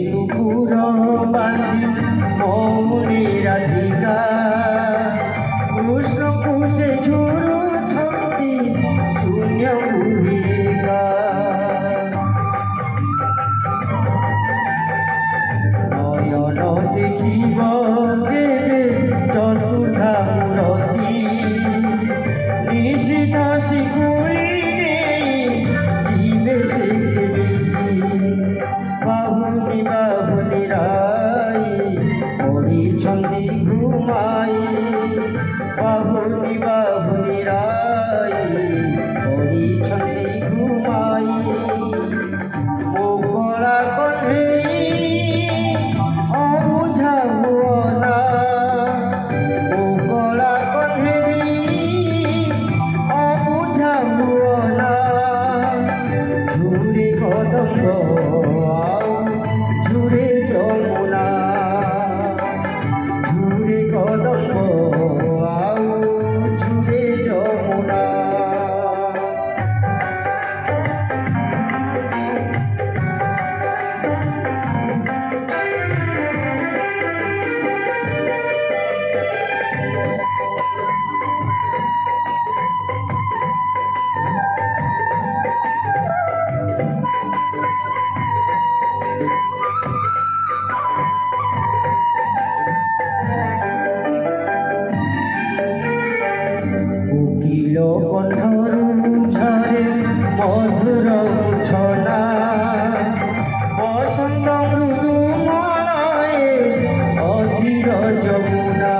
নুপুর বাঁধি মৌনে রাধিকা কৃষ্ণ কুশে ঝুরুছন্তি শূন্য পুরিকা নয়ন দেখিব কেবে চতুর্থা মূরতি নিশিতা শিশুরি জীবে সে বাহুনি বাহুনি রাই পরিছন্দি ঘুমাই বাহুনি বাহুনি রাই পরিছন্দি ঘুমাই মোকলা কণ্ঠে অবুঝা হুয়না মোকলা কণ্ঠে অবুঝা হুয়না ঝুরে কদম্ব ঝুরে যমুনা ঝুরে কদম্ব আউ ঝুরে যমুনা কোকিল কণ্ঠর ঝরে মধুর ছনা বসন্ত মৃদুমলয়ে অধীর যমুনা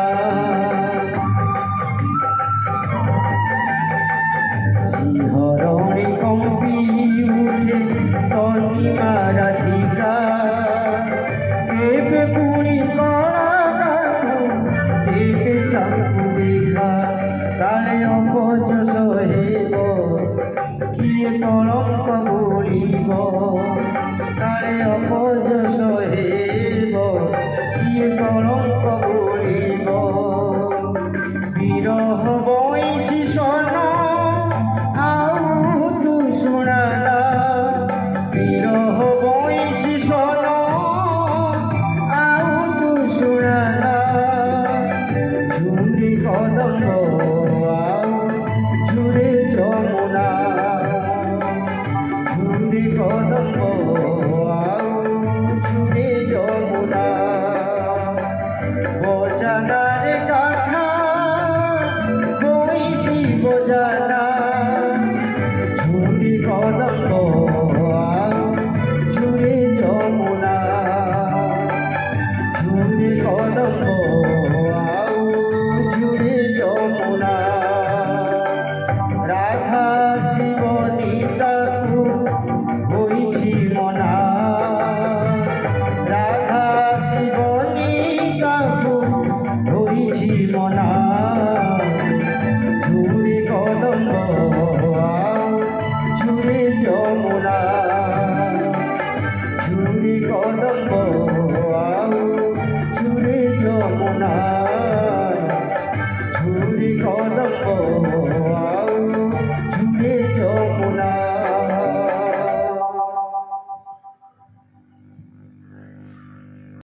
শিহরণে কম্পি উঠে তনিমা রাধিকা কেবে পুনি কণা কেবে তাଙ୍କୁ দেখা কালে অপযশ হেব কিয়ে কলঙ্ক বলিব কালে অপযশ